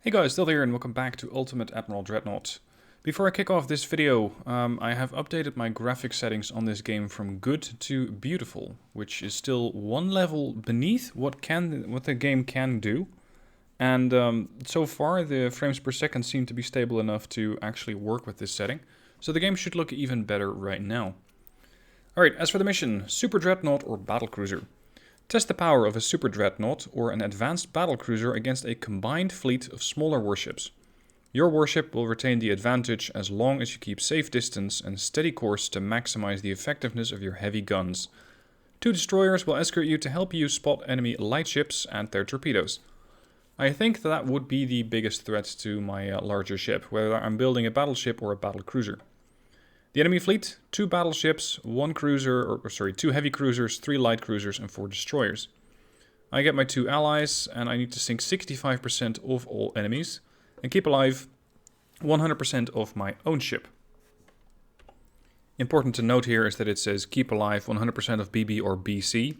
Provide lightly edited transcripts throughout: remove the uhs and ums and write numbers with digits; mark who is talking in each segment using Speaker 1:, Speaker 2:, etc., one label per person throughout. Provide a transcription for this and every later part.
Speaker 1: Hey guys, still here and welcome back to Ultimate Admiral Dreadnought. Before I kick off this video, I have updated my graphic settings on this game from good to beautiful, which is still one level beneath what the game can do. And so far the frames per second seem to be stable enough to actually work with this setting, so the game should look even better right now. Alright, as for the mission, Super Dreadnought or Battlecruiser. Test the power of a Super Dreadnought or an advanced battlecruiser against a combined fleet of smaller warships. Your warship will retain the advantage as long as you keep safe distance and steady course to maximize the effectiveness of your heavy guns. 2 destroyers will escort you to help you spot enemy light ships and their torpedoes. I think that would be the biggest threat to my larger ship, whether I'm building a battleship or a battlecruiser. The enemy fleet, 2 battleships, 2 heavy cruisers, 3 light cruisers and 4 destroyers. I get my 2 allies and I need to sink 65% of all enemies and keep alive 100% of my own ship. Important to note here is that it says keep alive 100% of BB or BC,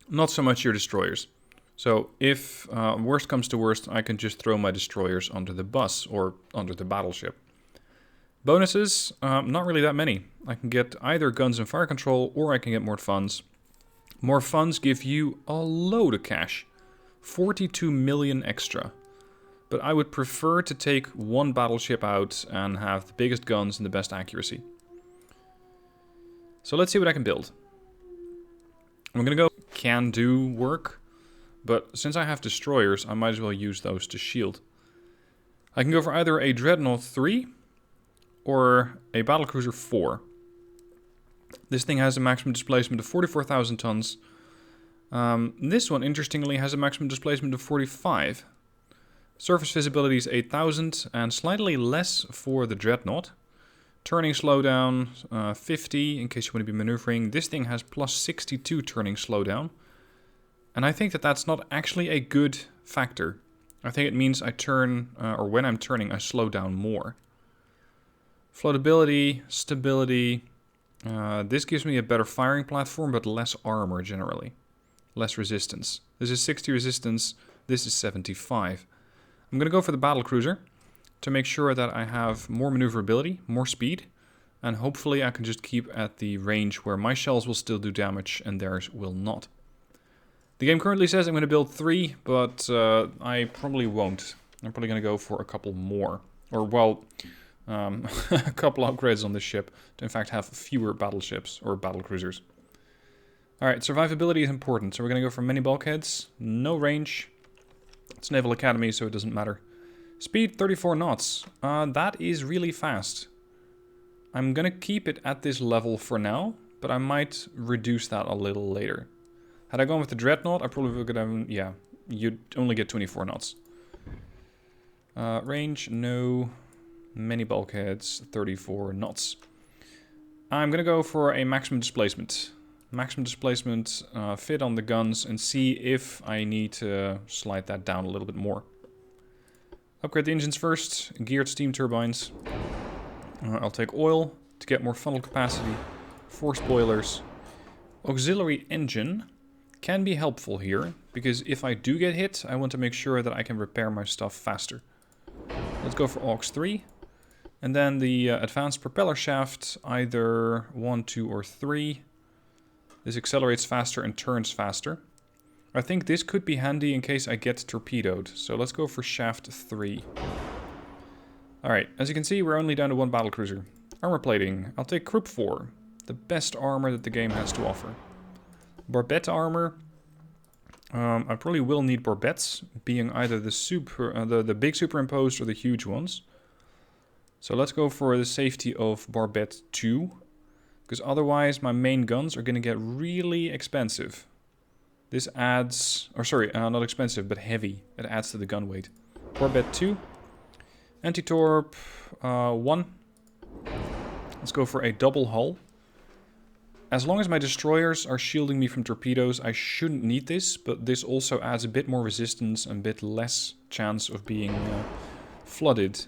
Speaker 1: not so much your destroyers. So if worst comes to worst, I can just throw my destroyers onto the bus or onto the battleship. Bonuses, not really that many. I can get either guns and fire control, or I can get more funds. More funds give you a load of cash. 42 million extra. But I would prefer to take one battleship out and have the biggest guns and the best accuracy. So let's see what I can build. I'm gonna go can do work, but since I have destroyers, I might as well use those to shield. I can go for either a Dreadnought 3 or a Battlecruiser 4. This thing has a maximum displacement of 44,000 tons. This one, interestingly, has a maximum displacement of 45. Surface visibility is 8,000 and slightly less for the Dreadnought. Turning slowdown 50 in case you want to be maneuvering. This thing has plus 62 turning slowdown. And I think that that's not actually a good factor. I think it means I turn, or when I'm turning, I slow down more. Floatability, stability, this gives me a better firing platform but less armor generally. Less resistance. This is 60 resistance, this is 75. I'm going to go for the Battlecruiser to make sure that I have more maneuverability, more speed, and hopefully I can just keep at the range where my shells will still do damage and theirs will not. The game currently says I'm going to build 3, but I probably won't. I'm probably going to go for a couple more. Or, well, a couple upgrades on this ship to in fact have fewer battleships or battlecruisers. Alright, survivability is important, so we're going to go for many bulkheads, no range. It's Naval Academy, so it doesn't matter. Speed 34 knots. That is really fast. I'm going to keep it at this level for now, but I might reduce that a little later. Had I gone with the Dreadnought, I probably would have, yeah, you'd only get 24 knots. Range, no. Many bulkheads, 34 knots. I'm going to go for a maximum displacement. Maximum displacement, fit on the guns and see if I need to slide that down a little bit more. Upgrade the engines first. Geared steam turbines. I'll take oil to get more funnel capacity. 4 spoilers. Auxiliary engine can be helpful here, because if I do get hit, I want to make sure that I can repair my stuff faster. Let's go for Aux 3. And then the advanced propeller shaft, either 1, 2, or 3. This accelerates faster and turns faster. I think this could be handy in case I get torpedoed. So let's go for shaft 3. Alright, as you can see, we're only down to 1 battlecruiser. Armor plating. I'll take Krupp 4. The best armor that the game has to offer. Barbette armor. I probably will need barbettes, being either the big superimposed or the huge ones. So let's go for the safety of Barbette 2, because otherwise my main guns are going to get really expensive. This adds, or sorry, not expensive, but heavy. It adds to the gun weight. Barbette 2, Anti-Torp 1. Let's go for a double hull. As long as my destroyers are shielding me from torpedoes, I shouldn't need this, but this also adds a bit more resistance and a bit less chance of being flooded.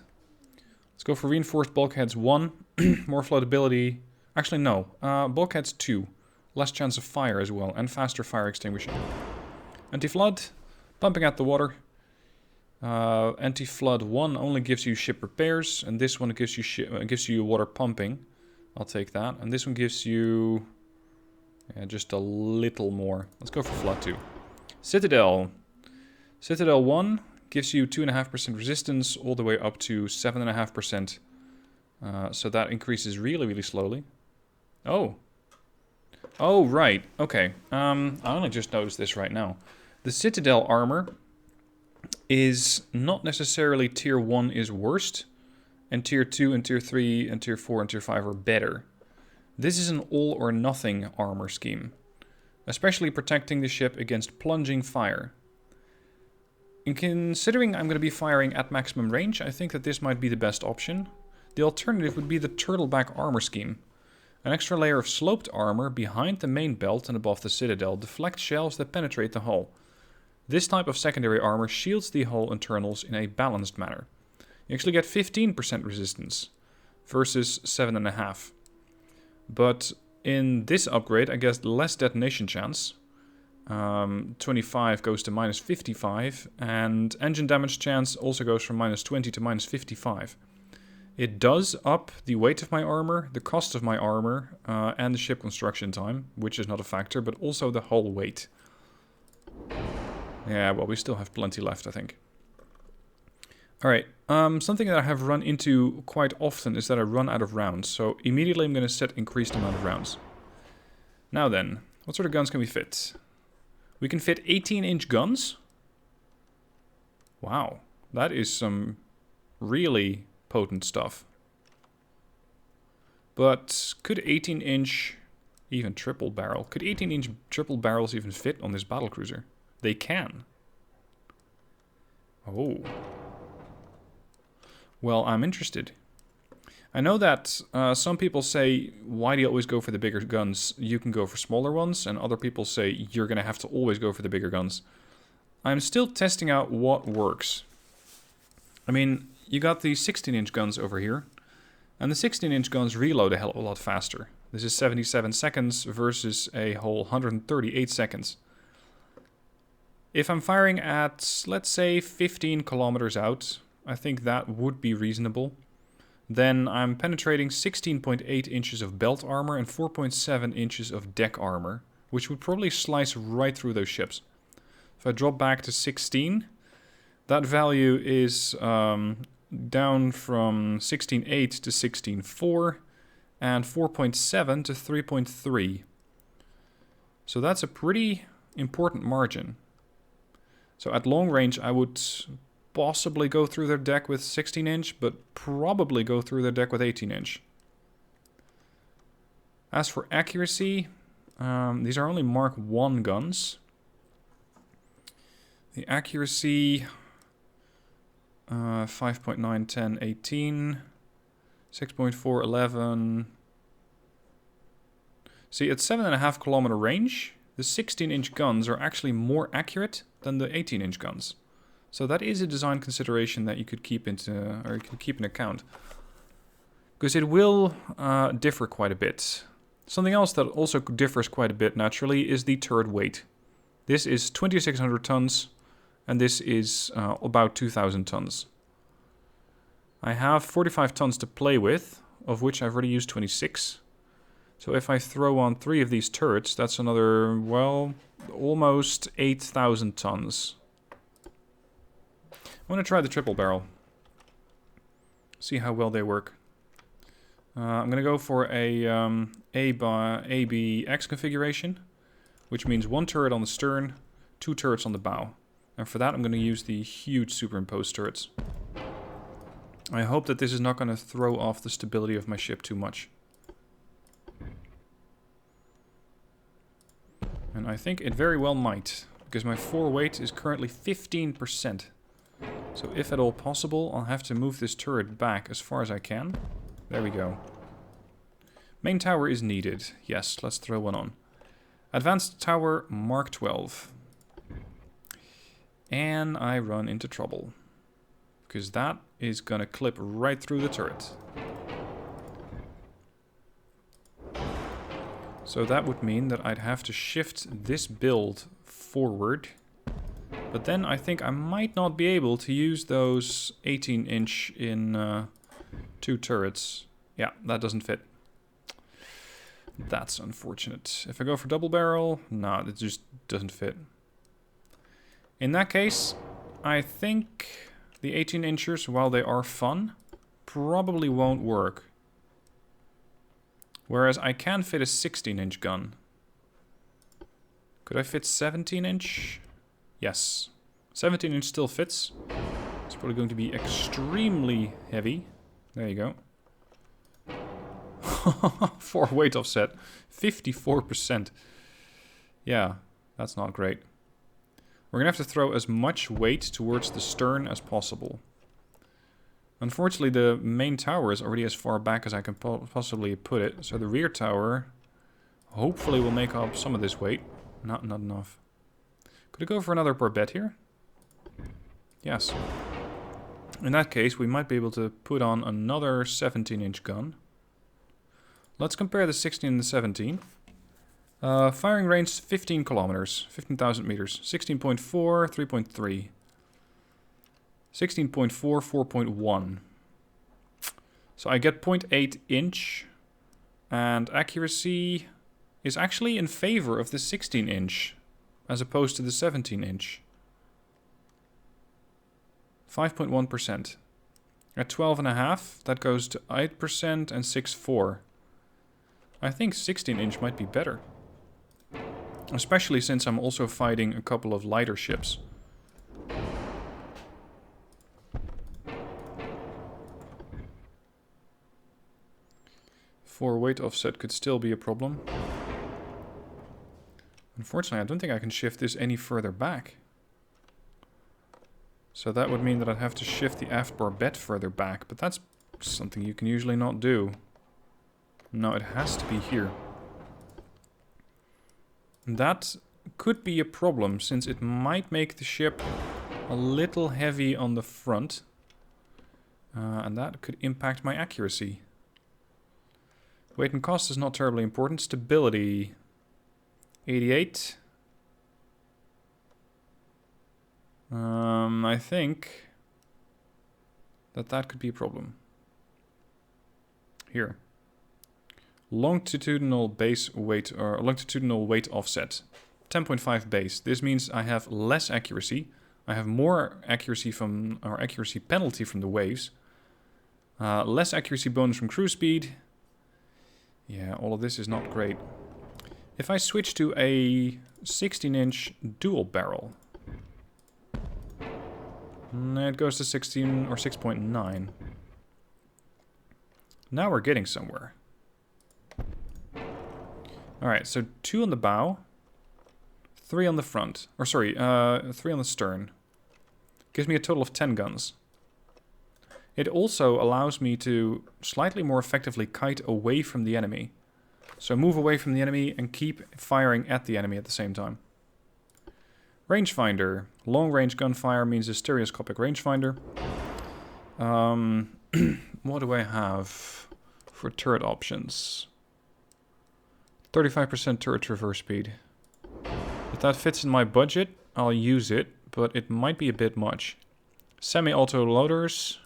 Speaker 1: Let's go for reinforced bulkheads 1, more floatability. Actually, no. Bulkheads 2, less chance of fire as well, and faster fire extinguishing. Anti-flood, pumping out the water. Anti-flood 1 only gives you ship repairs, and this one gives you water pumping. I'll take that. And this one gives you just a little more. Let's go for flood 2. Citadel. Citadel 1 gives you 2.5% resistance all the way up to 7.5%. So that increases really, really slowly. Oh. Oh, right. Okay. I only just noticed this right now. The Citadel Armor is not necessarily tier 1 is worst, and tier 2 and tier 3 and tier 4 and tier 5 are better. This is an all or nothing armor scheme, especially protecting the ship against plunging fire. In considering I'm going to be firing at maximum range, I think that this might be the best option. The alternative would be the turtleback armor scheme. An extra layer of sloped armor behind the main belt and above the citadel deflects shells that penetrate the hull. This type of secondary armor shields the hull internals in a balanced manner. You actually get 15% resistance versus 7.5%. But in this upgrade, I guess less detonation chance. 25 goes to minus 55, and engine damage chance also goes from minus 20 to minus 55. It does up the weight of my armor, the cost of my armor, and the ship construction time, which is not a factor, but also the hull weight. Yeah, well, we still have plenty left, I think. Alright, something that I have run into quite often is that I run out of rounds, so immediately I'm going to set increased amount of rounds. Now then, what sort of guns can we fit? We can fit 18-inch guns? Wow, that is some really potent stuff. But could 18-inch, even triple barrel, could 18-inch triple barrels even fit on this battlecruiser? They can. Oh. Well, I'm interested. I know that some people say, why do you always go for the bigger guns? You can go for smaller ones, and other people say you're going to have to always go for the bigger guns. I'm still testing out what works. I mean, you got the 16-inch guns over here, and the 16-inch guns reload a hell of a lot faster. This is 77 seconds versus a whole 138 seconds. If I'm firing at, let's say, 15 kilometers out, I think that would be reasonable. Then I'm penetrating 16.8 inches of belt armor and 4.7 inches of deck armor, which would probably slice right through those ships. If I drop back to 16, that value is down from 16.8 to 16.4 and 4.7 to 3.3. So that's a pretty important margin. So at long range, I would possibly go through their deck with 16-inch, but probably go through their deck with 18-inch. As for accuracy, these are only Mark 1 guns. The accuracy, 5.9, 10, 18, 6.4, 11. See, at 7.5 kilometer range, the 16-inch guns are actually more accurate than the 18-inch guns. So that is a design consideration that you could keep into, or you can keep in account. Because it will differ quite a bit. Something else that also differs quite a bit, naturally, is the turret weight. This is 2,600 tons, and this is about 2,000 tons. I have 45 tons to play with, of which I've already used 26. So if I throw on 3 of these turrets, that's another, well, almost 8,000 tons. I'm going to try the triple barrel. See how well they work. I'm going to go for a ABX configuration, which means 1 turret on the stern, 2 turrets on the bow. And for that I'm going to use the huge superimposed turrets. I hope that this is not going to throw off the stability of my ship too much. And I think it very well might, because my 4 weight is currently 15%. So if at all possible, I'll have to move this turret back as far as I can. There we go. Main tower is needed. Yes, let's throw one on. Advanced tower Mark 12. And I run into trouble. Because that is gonna clip right through the turret. So that would mean that I'd have to shift this build forward But then I think I might not be able to use those 18-inch in 2 turrets. Yeah, that doesn't fit. That's unfortunate. If I go for double barrel, no, it just doesn't fit. In that case, I think the 18-inchers, while they are fun, probably won't work. Whereas I can fit a 16-inch gun. Could I fit 17-inch? Yes. 17-inch still fits. It's probably going to be extremely heavy. There you go. 4 weight offset. 54%. Yeah, that's not great. We're going to have to throw as much weight towards the stern as possible. Unfortunately, the main tower is already as far back as I can possibly put it. So the rear tower hopefully will make up some of this weight. Not enough. Could I go for another barbette here? Yes. In that case, we might be able to put on another 17-inch gun. Let's compare the 16 and the 17. Firing range 15 kilometers, 15,000 meters. 16.4, 3.3. 16.4, 4.1. So I get 0.8 inch. And accuracy is actually in favor of the 16-inch. As opposed to the 17-inch. 5.1%. At 12.5, that goes to 8% and 6.4. I think 16-inch might be better. Especially since I'm also fighting a couple of lighter ships. For weight offset could still be a problem. Unfortunately, I don't think I can shift this any further back. So that would mean that I'd have to shift the aft barbette further back, but that's something you can usually not do. No, it has to be here. That could be a problem, since it might make the ship a little heavy on the front. And that could impact my accuracy. Weight and cost is not terribly important. Stability, 88. I think that could be a problem. Here. Longitudinal base weight, or longitudinal weight offset. 10.5 base. This means I have less accuracy. I have more accuracy from, or accuracy penalty from the waves. Less accuracy bonus from cruise speed. Yeah, all of this is not great. If I switch to a 16-inch dual barrel, it goes to 16 or 6.9. Now we're getting somewhere. Alright, so 2 on the bow, 3 on the front, or sorry, 3 on the stern. Gives me a total of 10 guns. It also allows me to slightly more effectively kite away from the enemy. So move away from the enemy and keep firing at the enemy at the same time. Rangefinder. Long-range gunfire means a stereoscopic rangefinder. What do I have for turret options? 35% turret traverse speed. If that fits in my budget, I'll use it, but it might be a bit much. Semi-auto loaders.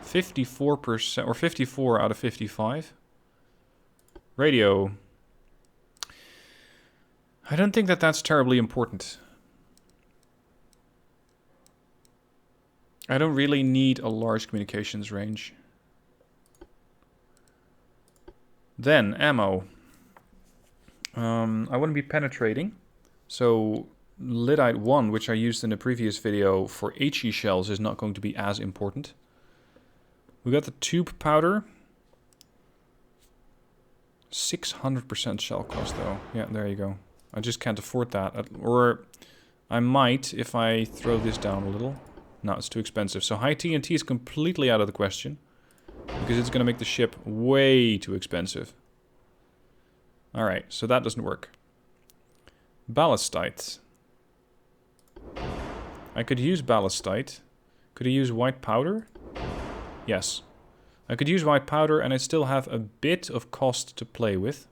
Speaker 1: 54% or 54 out of 55. Radio. I don't think that's terribly important. I don't really need a large communications range. Then, ammo. I want to be penetrating. So, Lyddite 1, which I used in the previous video for HE shells, is not going to be as important. We got the tube powder. 600% shell cost, though. Yeah, there you go. I just can't afford that. Or I might if I throw this down a little. No, it's too expensive. So high TNT is completely out of the question. Because it's going to make the ship way too expensive. Alright, so that doesn't work. Ballastite. I could use ballastite. Could I use white powder? Yes. I could use white powder and I still have a bit of cost to play with.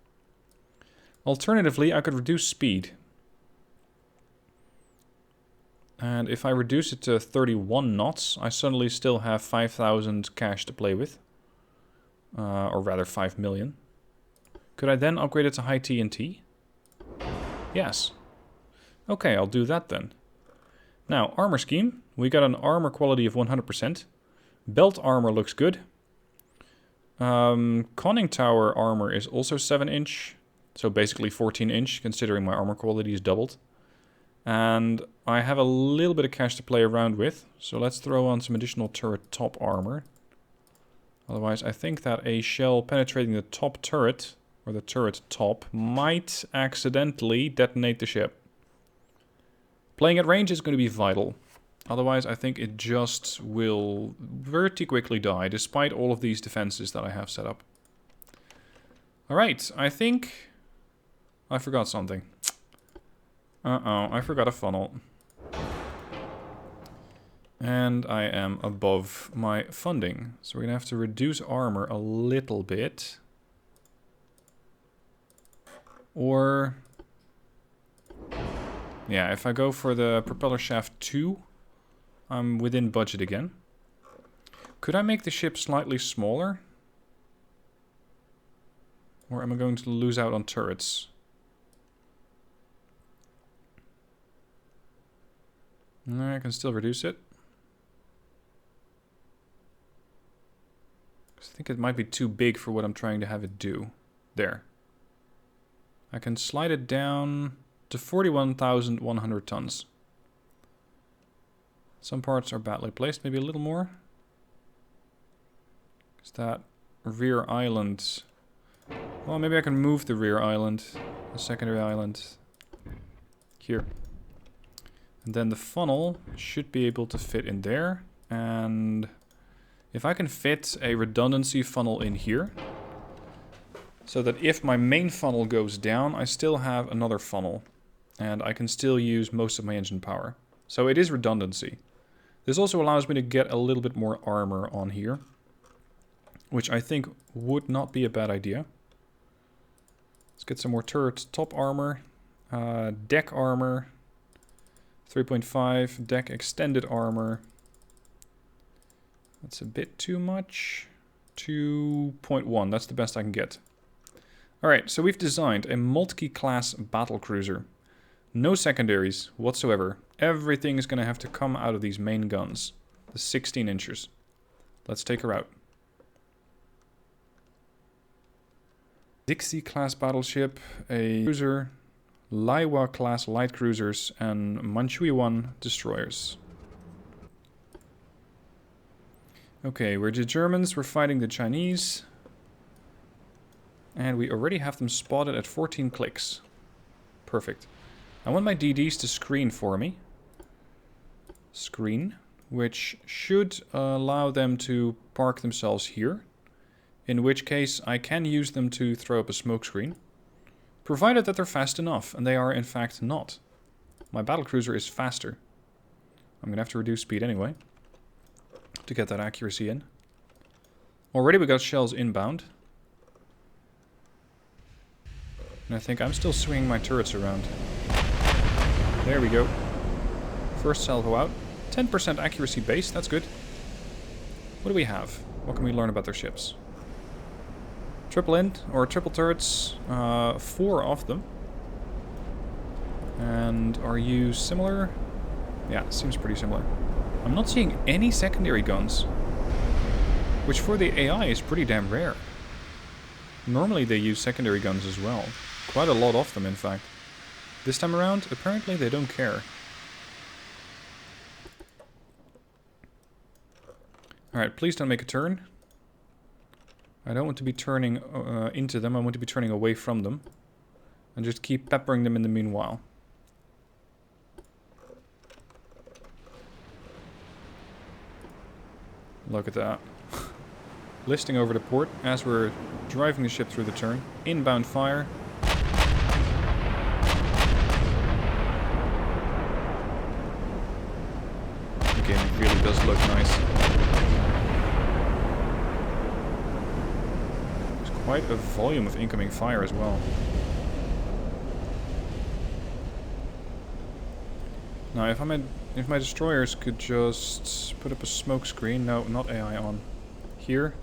Speaker 1: Alternatively, I could reduce speed. And if I reduce it to 31 knots, I suddenly still have 5,000 cash to play with. Or rather 5 million. Could I then upgrade it to high TNT? Yes. Okay, I'll do that then. Now, armor scheme. We got an armor quality of 100%. Belt armor looks good. Conning tower armor is also 7-inch. So basically 14-inch, considering my armor quality is doubled. And I have a little bit of cash to play around with. So let's throw on some additional turret top armor. Otherwise, I think that a shell penetrating the top turret, or the turret top, might accidentally detonate the ship. Playing at range is going to be vital. Otherwise, I think it just will pretty quickly die, despite all of these defenses that I have set up. Alright, I think I forgot something. Uh-oh, I forgot a funnel. And I am above my funding. So we're going to have to reduce armor a little bit. Or... yeah, if I go for the propeller shaft 2, I'm within budget again. Could I make the ship slightly smaller? Or am I going to lose out on turrets? No, I can still reduce it. I think it might be too big for what I'm trying to have it do. There. I can slide it down to 41,100 tons. Some parts are badly placed, maybe a little more. Is that rear island? Well, maybe I can move the rear island, the secondary island, here. And then the funnel should be able to fit in there. And if I can fit a redundancy funnel in here, so that if my main funnel goes down, I still have another funnel. And I can still use most of my engine power. So it is redundancy. This also allows me to get a little bit more armor on here, which I think would not be a bad idea. Let's get some more turret top armor, deck armor, 3.5, deck extended armor. That's a bit too much. 2.1, that's the best I can get. Alright, so we've designed a multi-class battlecruiser. No secondaries whatsoever. Everything is going to have to come out of these main guns. The 16 inchers. Let's take her out. Dixie class battleship, a cruiser, Laiwa class light cruisers, and Manchuy 1 destroyers. Okay, we're the Germans, we're fighting the Chinese. And we already have them spotted at 14 clicks. Perfect. I want my DDs to screen for me. Screen, which should allow them to park themselves here. In which case I can use them to throw up a smoke screen. Provided that they're fast enough, and they are in fact not. My battlecruiser is faster. I'm going to have to reduce speed anyway, to get that accuracy in. Already we got shells inbound. And I think I'm still swinging my turrets around. There we go. First salvo out. 10% accuracy base, that's good. What do we have? What can we learn about their ships? Triple end, or triple turrets, 4 of them. And are you similar? Yeah, seems pretty similar. I'm not seeing any secondary guns, which for the AI is pretty damn rare. Normally they use secondary guns as well. Quite a lot of them, in fact. This time around, apparently they don't care. Alright, please don't make a turn. I don't want to be turning into them, I want to be turning away from them. And just keep peppering them in the meanwhile. Look at that. Listing over the port as we're driving the ship through the turn. Inbound fire. The game really does look nice. There's quite a volume of incoming fire as well. Now if I'm if my destroyers could just put up a smoke screen. No, not AI on. Here.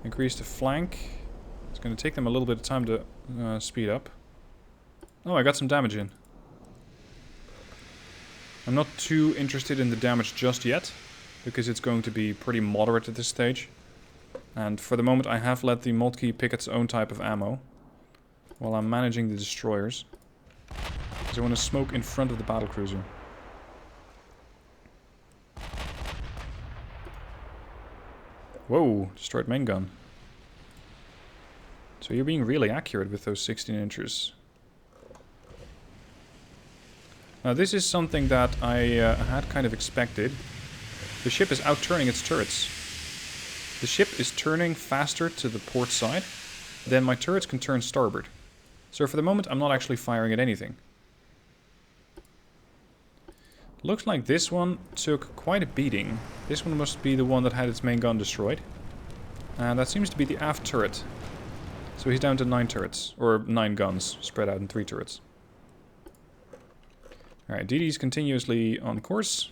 Speaker 1: Increase the flank. It's going to take them a little bit of time to speed up. Oh, I got some damage in. I'm not too interested in the damage just yet, because it's going to be pretty moderate at this stage. And for the moment I have let the Moltke pick its own type of ammo, while I'm managing the destroyers. Because I want to smoke in front of the Battlecruiser. Whoa, destroyed main gun. So you're being really accurate with those 16 inches. Now this is something that I had kind of expected. The ship is out-turning its turrets. The ship is turning faster to the port side than my turrets can turn starboard. So for the moment I'm not actually firing at anything. Looks like this one took quite a beating. This one must be the one that had its main gun destroyed. And that seems to be the aft turret. So he's down to 9 turrets, or 9 guns, spread out in 3 turrets. Alright, DD's continuously on course.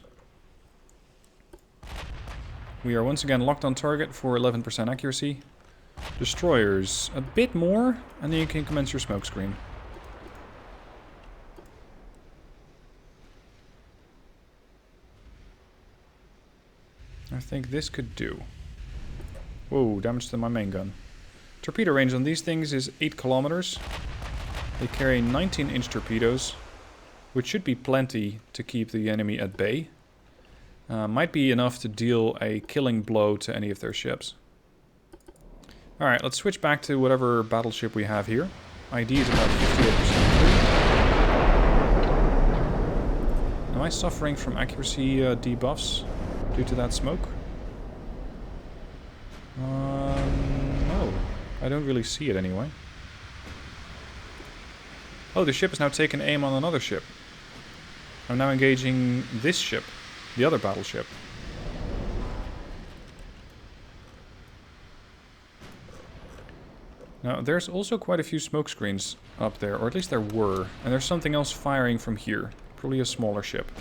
Speaker 1: We are once again locked on target for 11% accuracy. Destroyers, a bit more, and then you can commence your smoke screen. I think this could do. Whoa, damage to my main gun. Torpedo range on these things is 8 kilometers. They carry 19-inch torpedoes, which should be plenty to keep the enemy at bay. Might be enough to deal a killing blow to any of their ships. Alright, let's switch back to whatever battleship we have here. ID is about 58%. Am I suffering from accuracy debuffs due to that smoke? No. I don't really see it anyway. Oh, the ship has now taken aim on another ship. I'm now engaging this ship, the other battleship. Now, there's also quite a few smoke screens up there, or at least there were. And there's something else firing from here. Probably a smaller ship.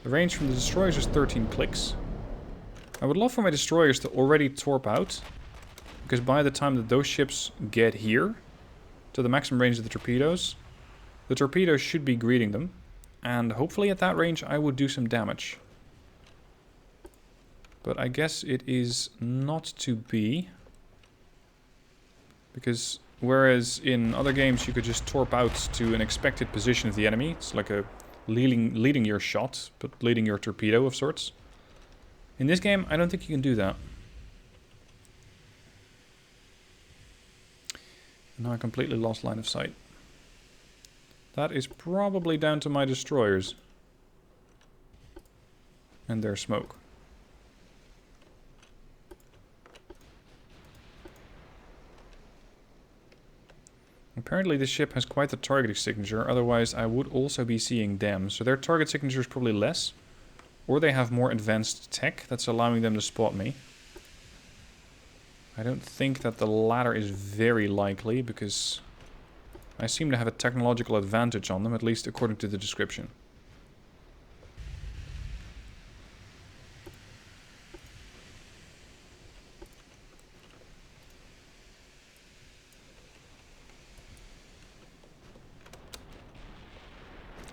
Speaker 1: The range from the destroyers is 13 clicks. I would love for my destroyers to already torp out, because by the time that those ships get here, to the maximum range of the torpedoes should be greeting them, and hopefully at that range I would do some damage. But I guess it is not to be, because whereas in other games you could just torp out to an expected position of the enemy, it's like a leading your shot, but leading your torpedo of sorts. In this game, I don't think you can do that. Now I completely lost line of sight. That is probably down to my destroyers. And their smoke. Apparently this ship has quite the targeting signature, otherwise I would also be seeing them. So their target signature is probably less. Or they have more advanced tech that's allowing them to spot me. I don't think that the latter is very likely, because I seem to have a technological advantage on them, at least according to the description.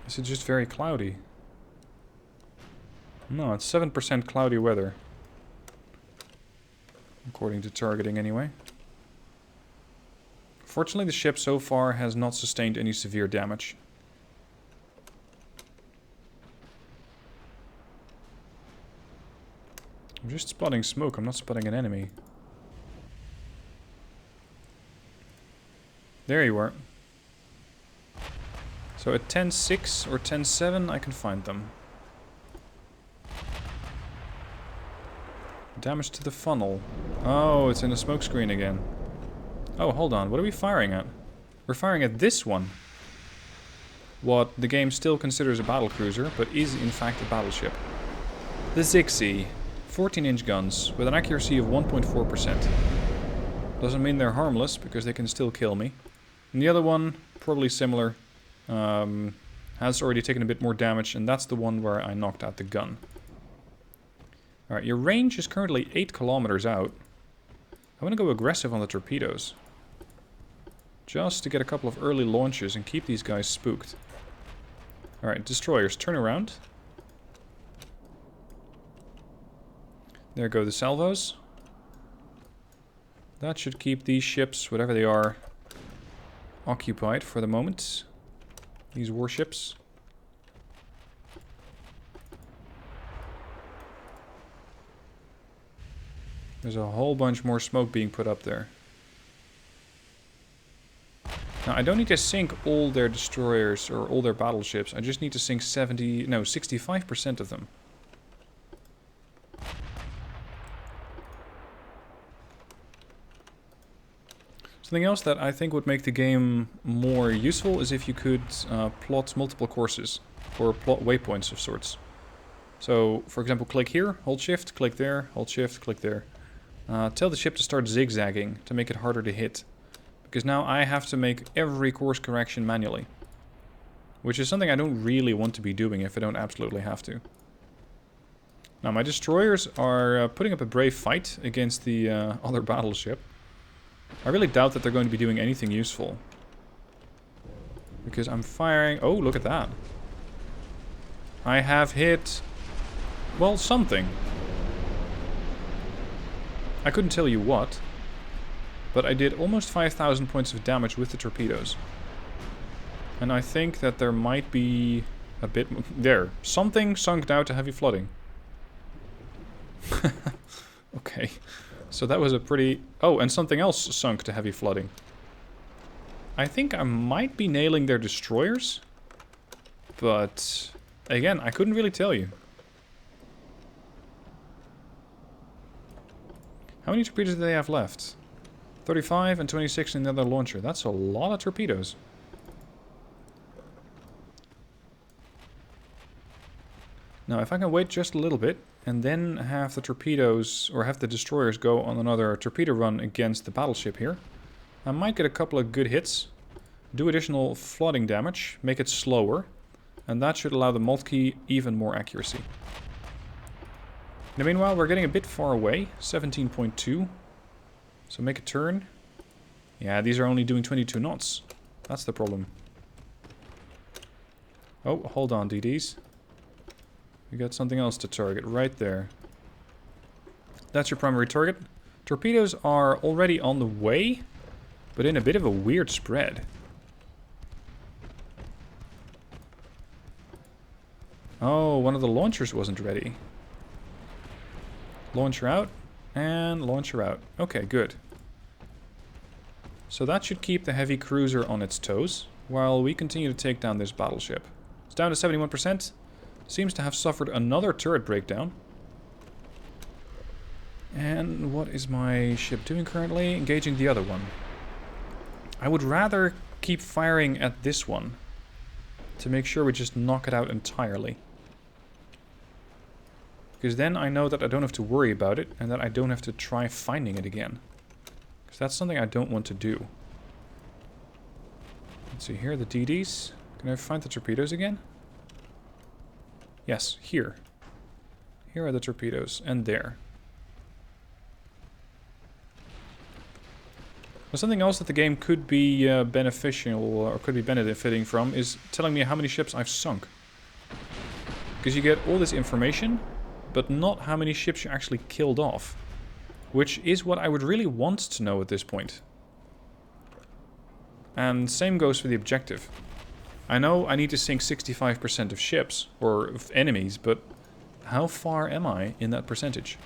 Speaker 1: Is it just very cloudy? No, it's 7% cloudy weather. According to targeting, anyway. Fortunately, the ship so far has not sustained any severe damage. I'm just spotting smoke, I'm not spotting an enemy. There you are. So at 10.6 or 10.7 I can find them. Damage to the funnel. Oh, it's in a smoke screen again. Oh, hold on. What are we firing at? We're firing at this one. What the game still considers a battlecruiser, but is in fact a battleship. The Zixi. 14-inch guns with an accuracy of 1.4%. Doesn't mean they're harmless, because they can still kill me. And the other one, probably similar. Has has already taken a bit more damage, and that's the one where I knocked out the gun. Alright, your range is currently 8 kilometers out. I want to go aggressive on the torpedoes. Just to get a couple of early launches and keep these guys spooked. Alright, destroyers, turn around. There go the salvos. That should keep these ships, whatever they are, occupied for the moment. These warships. There's a whole bunch more smoke being put up there. Now, I don't need to sink all their destroyers or all their battleships. I just need to sink 65% of them. Something else that I think would make the game more useful is if you could plot multiple courses, or plot waypoints of sorts. So, for example, click here, hold shift, click there, hold shift, click there. Tell the ship to start zigzagging to make it harder to hit. Because now I have to make every course correction manually. Which is something I don't really want to be doing if I don't absolutely have to. Now my destroyers are putting up a brave fight against the other battleship. I really doubt that they're going to be doing anything useful. Because I'm firing... Oh, look at that. I have hit... well, something. I couldn't tell you what. But I did almost 5,000 points of damage with the torpedoes. And I think that there might be a bit... There. Something sunk down to heavy flooding. Okay. So that was a pretty... Oh, and something else sunk to heavy flooding. I think I might be nailing their destroyers. But... again, I couldn't really tell you. How many torpedoes do they have left? 35 and 26 in the other launcher. That's a lot of torpedoes. Now, if I can wait just a little bit, and then have the torpedoes, or have the destroyers go on another torpedo run against the battleship here, I might get a couple of good hits, do additional flooding damage, make it slower, and that should allow the multi even more accuracy. Now, meanwhile, we're getting a bit far away, 17.2. So make a turn. Yeah, these are only doing 22 knots. That's the problem. Oh, hold on, DDs. We got something else to target right there. That's your primary target. Torpedoes are already on the way, but in a bit of a weird spread. Oh, one of the launchers wasn't ready. Launcher out, and launcher out. Okay, good. So that should keep the heavy cruiser on its toes, while we continue to take down this battleship. It's down to 71%. Seems to have suffered another turret breakdown. And what is my ship doing currently? Engaging the other one. I would rather keep firing at this one, to make sure we just knock it out entirely. Because then I know that I don't have to worry about it, and that I don't have to try finding it again. Because that's something I don't want to do. Let's see here, the DDs. Can I find the torpedoes again? Yes, here. Here are the torpedoes, and there. Well, something else that the game could be beneficial, or could be benefiting from, is telling me how many ships I've sunk. Because you get all this information, but not how many ships you actually killed off. Which is what I would really want to know at this point. And same goes for the objective. I know I need to sink 65% of ships, or of enemies, but how far am I in that percentage?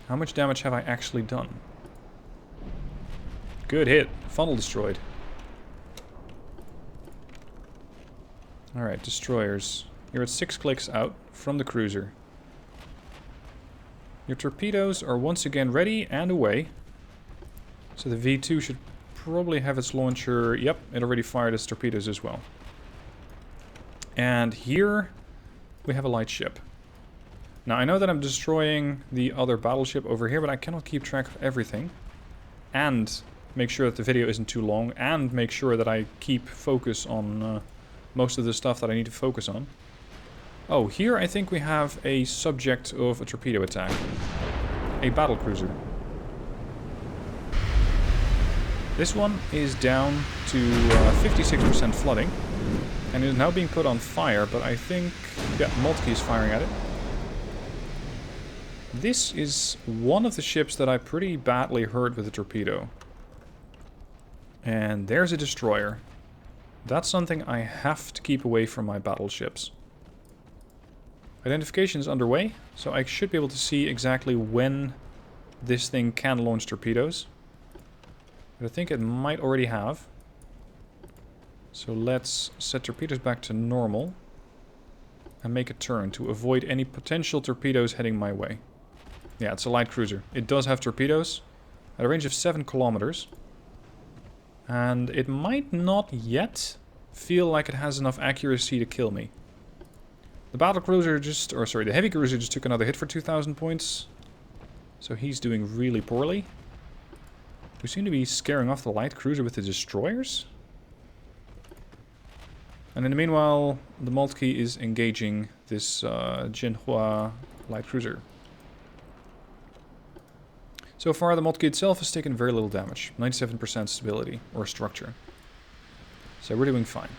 Speaker 1: How much damage have I actually done? Good hit. Funnel destroyed. Alright, destroyers. You're at 6 clicks out from the cruiser. Your torpedoes are once again ready and away. So the V2 should probably have its launcher... Yep, it already fired its torpedoes as well. And here we have a light ship. Now I know that I'm destroying the other battleship over here, but I cannot keep track of everything. And make sure that the video isn't too long, and make sure that I keep focus on most of the stuff that I need to focus on. Oh, here I think we have a subject of a torpedo attack. A battlecruiser. This one is down to 56% flooding, and is now being put on fire, but I think, yeah, Moltke is firing at it. This is one of the ships that I pretty badly hurt with a torpedo. And there's a destroyer. That's something I have to keep away from my battleships. Identification is underway, so I should be able to see exactly when this thing can launch torpedoes. But I think it might already have. So let's set torpedoes back to normal. And make a turn to avoid any potential torpedoes heading my way. Yeah, it's a light cruiser. It does have torpedoes at a range of 7 kilometers. And it might not yet feel like it has enough accuracy to kill me. The battlecruiser just, or sorry, the heavy cruiser just took another hit for 2,000 points. So he's doing really poorly. We seem to be scaring off the light cruiser with the destroyers. And in the meanwhile, the Moltke is engaging this Jinhua light cruiser. So far, the Moltke itself has taken very little damage. 97% stability, or structure. So we're doing fine.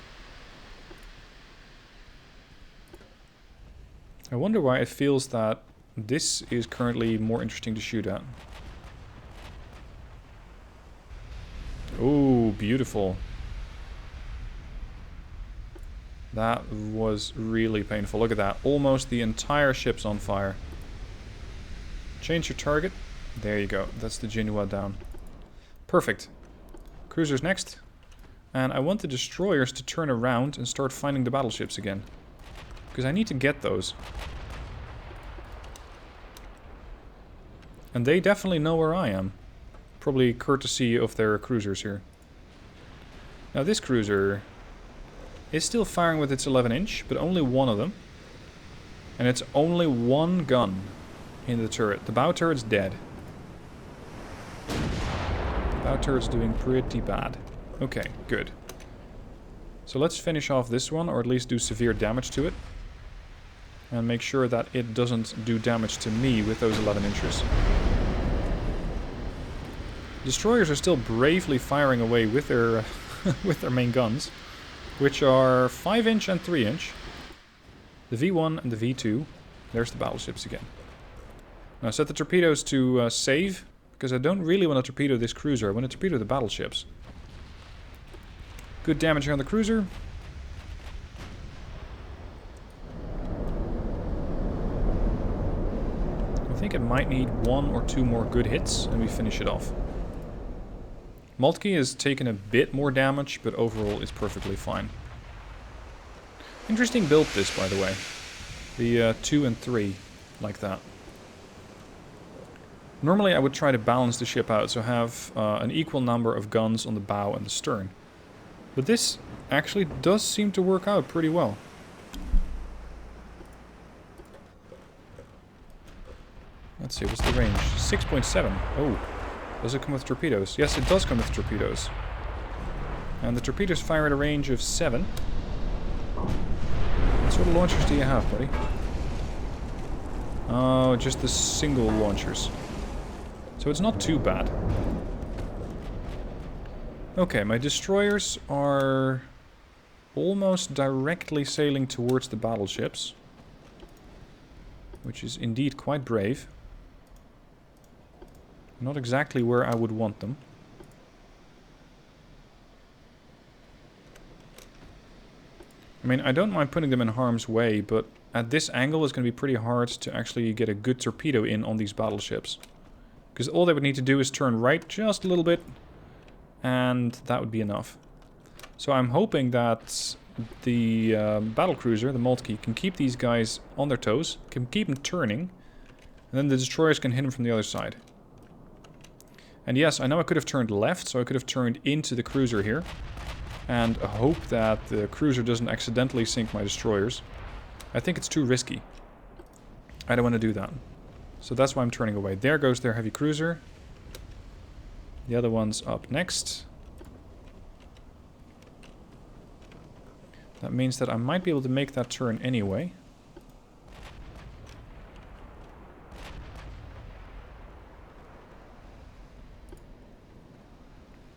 Speaker 1: I wonder why it feels that this is currently more interesting to shoot at. Oh, beautiful. That was really painful. Look at that. Almost the entire ship's on fire. Change your target. There you go. That's the Jinhua down. Perfect. Cruisers next. And I want the destroyers to turn around and start finding the battleships again. Because I need to get those. And they definitely know where I am. Probably courtesy of their cruisers here. Now this cruiser is still firing with its 11-inch, but only one of them. And it's only one gun in the turret. The bow turret's dead. The bow turret's doing pretty bad. Okay, good. So let's finish off this one, or at least do severe damage to it. And make sure that it doesn't do damage to me with those 11 inches. Destroyers are still bravely firing away with their with their main guns, which are 5-inch and 3-inch. The V1 and the V2. There's the battleships again. Now set the torpedoes to save, because I don't really want to torpedo this cruiser. I want to torpedo the battleships. Good damage here on the cruiser. I think it might need 1 or 2 more good hits, and we finish it off. Moltke has taken a bit more damage, but overall is perfectly fine. Interesting build this, by the way. The 2 and 3, like that. Normally I would try to balance the ship out, so have an equal number of guns on the bow and the stern. But this actually does seem to work out pretty well. Let's see, what's the range? 6.7. Oh, does it come with torpedoes? Yes, it does come with torpedoes. And the torpedoes fire at a range of 7. What sort of launchers do you have, buddy? Oh, just the single launchers. So it's not too bad. Okay, my destroyers are almost directly sailing towards the battleships. Which is indeed quite brave. Not exactly where I would want them. I mean, I don't mind putting them in harm's way, but at this angle it's going to be pretty hard to actually get a good torpedo in on these battleships. Because all they would need to do is turn right just a little bit, and that would be enough. So I'm hoping that the battlecruiser, the Moltke, can keep these guys on their toes, can keep them turning, and then the destroyers can hit them from the other side. And yes, I know I could have turned left, so I could have turned into the cruiser here, and hope that the cruiser doesn't accidentally sink my destroyers. I think it's too risky. I don't want to do that. So that's why I'm turning away. There goes their heavy cruiser. The other one's up next. That means that I might be able to make that turn anyway.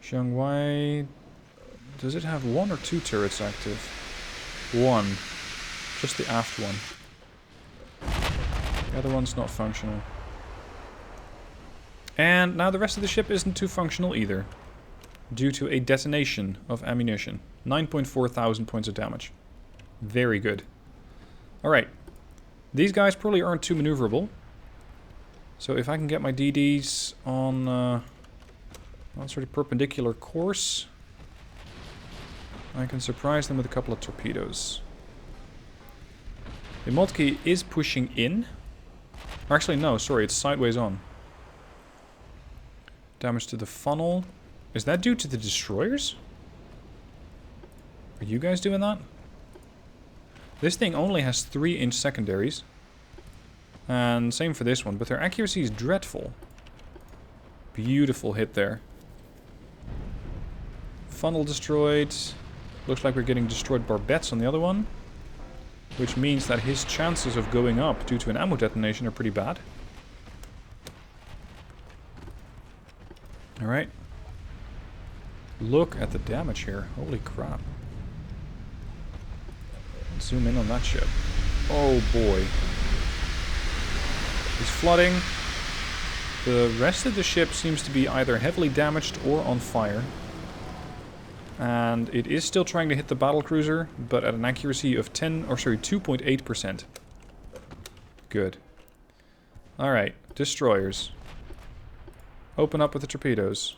Speaker 1: Chung, why does it have 1 or 2 turrets active? 1. Just the aft one. The other one's not functional. And now the rest of the ship isn't too functional either. Due to a detonation of ammunition. 9.4 thousand points of damage. Very good. Alright. These guys probably aren't too maneuverable. So if I can get my DDs on sort of perpendicular course, I can surprise them with a couple of torpedoes. The Moltke is pushing in. Actually, no, sorry, it's sideways on. Damage to the funnel. Is that due to the destroyers? Are you guys doing that? This thing only has 3-inch secondaries. And same for this one, but their accuracy is dreadful. Beautiful hit there. Funnel destroyed. Looks like we're getting destroyed barbettes on the other one. Which means that his chances of going up due to an ammo detonation are pretty bad. Alright. Look at the damage here. Holy crap. Zoom in on that ship. Oh boy. He's flooding. The rest of the ship seems to be either heavily damaged or on fire. And it is still trying to hit the Battlecruiser, but at an accuracy of 2.8%. Good. Alright, destroyers. Open up with the torpedoes.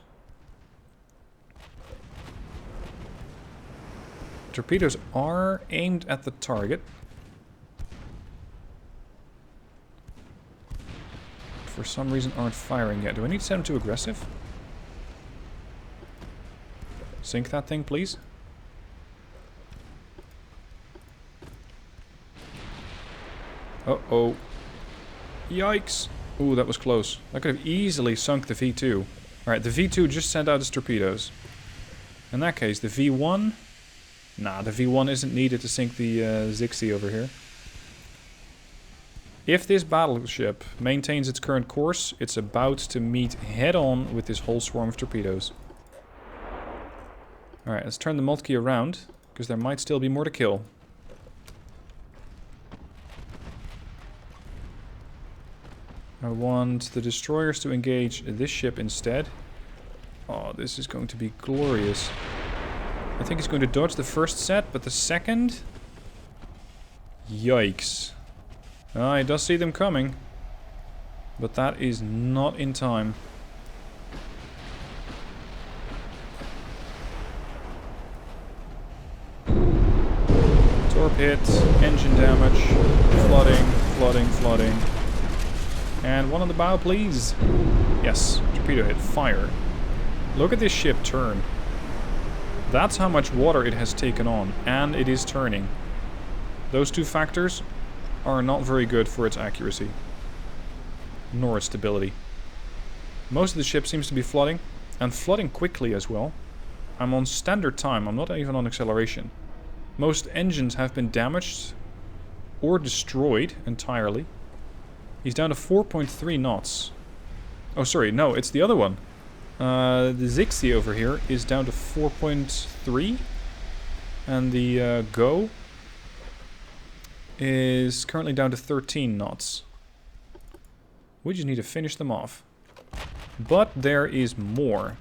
Speaker 1: Torpedoes are aimed at the target. For some reason aren't firing yet. Do I need to set them to aggressive? Sink that thing, please. Uh-oh. Yikes. Ooh, that was close. That could have easily sunk the V2. Alright, the V2 just sent out its torpedoes. In that case, the V1... Nah, the V1 isn't needed to sink the Zixi over here. If this battleship maintains its current course, it's about to meet head-on with this whole swarm of torpedoes. Alright, let's turn the Moltke around, because there might still be more to kill. I want the destroyers to engage this ship instead. Oh, this is going to be glorious. I think it's going to dodge the first set, but the second... Yikes. I does see them coming. But that is not in time. Torp hit, engine damage, flooding. And one on the bow, please. Yes, torpedo hit, fire. Look at this ship turn. That's how much water it has taken on, and it is turning. Those two factors are not very good for its accuracy. Nor its stability. Most of the ship seems to be flooding, and flooding quickly as well. I'm on standard time, I'm not even on acceleration. Most engines have been damaged or destroyed entirely. He's down to 4.3 knots. Oh, sorry, no, it's the other one. The Zixi over here is down to 4.3. And the Go is currently down to 13 knots. We just need to finish them off. But there is more.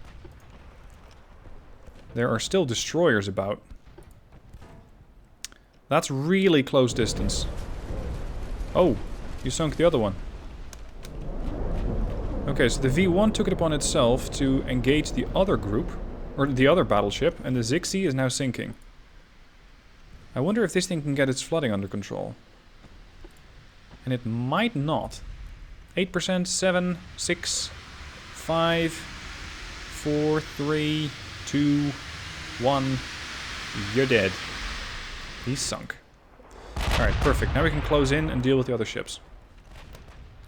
Speaker 1: There are still destroyers about. That's really close distance. Oh, you sunk the other one. Okay, so the V1 took it upon itself to engage the other group, or the other battleship, and the Zixi is now sinking. I wonder if this thing can get its flooding under control. And it might not. 8%, 7, 6, 5, 4, 3, 2, 1. You're dead. He's sunk. Alright, perfect. Now we can close in and deal with the other ships.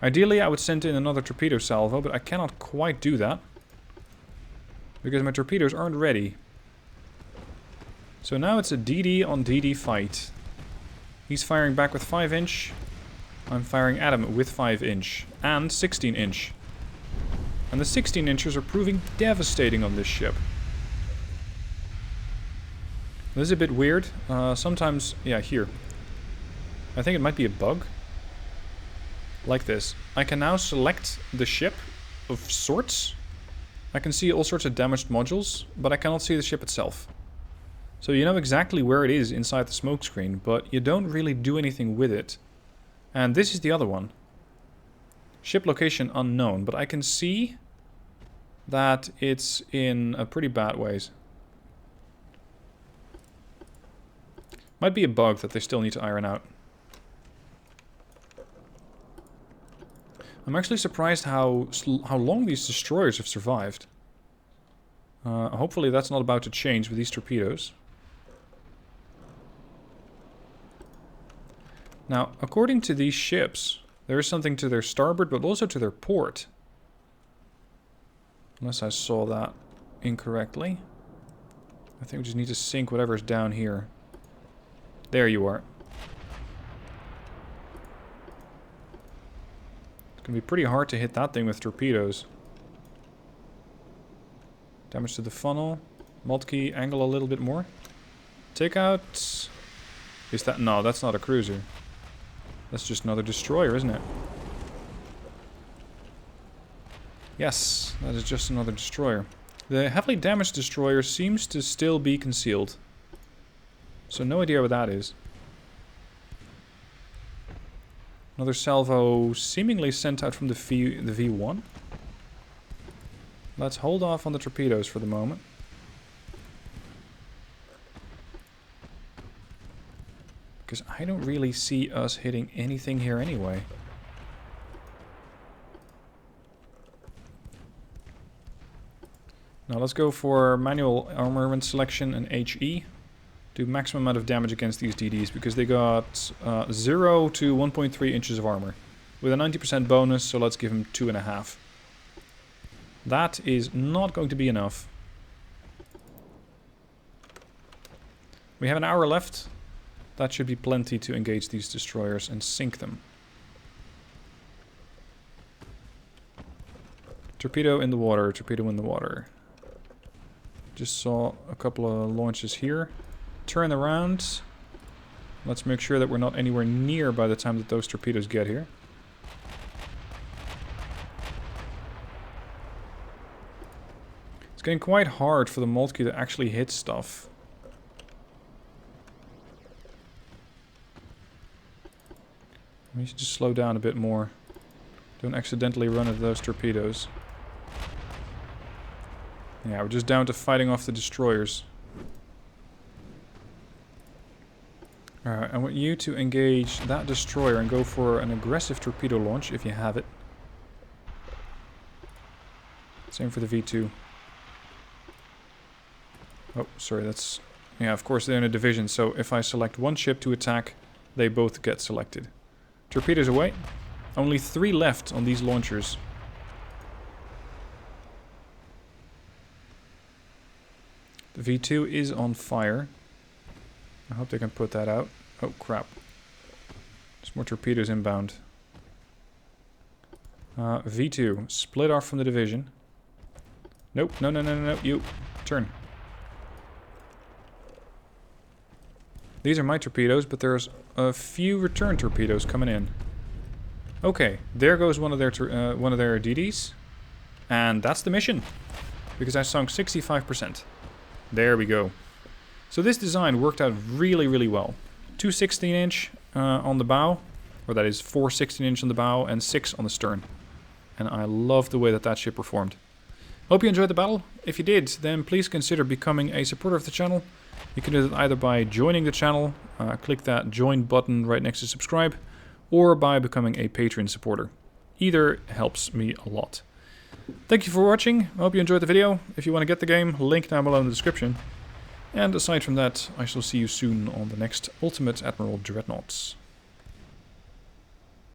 Speaker 1: Ideally, I would send in another torpedo salvo, but I cannot quite do that. because my torpedoes aren't ready. So now it's a DD on DD fight. He's firing back with 5-inch. I'm firing at him with 5-inch and 16-inch. And the 16-inchers are proving devastating on this ship. This is a bit weird. Sometimes, yeah, here. I think it might be a bug. Like this. I can now select the ship of sorts. I can see all sorts of damaged modules, but I cannot see the ship itself. So you know exactly where it is inside the smoke screen, but you don't really do anything with it. And this is the other one. Ship location unknown, but I can see that it's in a pretty bad ways. Might be a bug that they still need to iron out. I'm actually surprised how long these destroyers have survived. Hopefully that's not about to change with these torpedoes. Now, according to these ships, there is something to their starboard, but also to their port. Unless I saw that incorrectly. I think we just need to sink whatever's down here. There you are. It's going to be pretty hard to hit that thing with torpedoes. Damage to the funnel. Multi-key angle a little bit more. Take out... Is that... No, that's not a cruiser. That's just another destroyer, isn't it? Yes, that is just another destroyer. The heavily damaged destroyer seems to still be concealed. So no idea what that is. Another salvo seemingly sent out from the V1. Let's hold off on the torpedoes for the moment. Because I don't really see us hitting anything here anyway. Now let's go for manual armament selection and HE. Do maximum amount of damage against these DDs because they got 0 to 1.3 inches of armor. With a 90% bonus, so let's give them 2.5. That is not going to be enough. We have an hour left. That should be plenty to engage these destroyers and sink them. Torpedo in the water, torpedo in the water. Just saw a couple of launches here. Turn around. Let's make sure that we're not anywhere near by the time that those torpedoes get here. It's getting quite hard for the multi to actually hit stuff. We should just slow down a bit more. Don't accidentally run into those torpedoes. Yeah, we're just down to fighting off the destroyers. Alright, I want you to engage that destroyer and go for an aggressive torpedo launch if you have it. Same for the V2. Oh, sorry, that's... Yeah, of course they're in a division, so if I select one ship to attack, they both get selected. Torpedoes away. Only 3 left on these launchers. The V2 is on fire. I hope they can put that out. Oh, crap. There's more torpedoes inbound. V2, split off from the division. Nope, no, no, no, no, no, you. Turn. These are my torpedoes, but there's a few return torpedoes coming in. Okay, there goes one of their DDs. And that's the mission. Because I sunk 65%. There we go. So this design worked out really, really well. 2 16-inch on the bow. Or that is 4 16-inch on the bow and 6 on the stern. And I love the way that that ship performed. Hope you enjoyed the battle. If you did, then please consider becoming a supporter of the channel. You can do that either by joining the channel, click that join button right next to subscribe, or by becoming a Patreon supporter. Either helps me a lot. Thank you for watching. I hope you enjoyed the video. If you want to get the game, link down below in the description. And aside from that, I shall see you soon on the next Ultimate Admiral Dreadnoughts.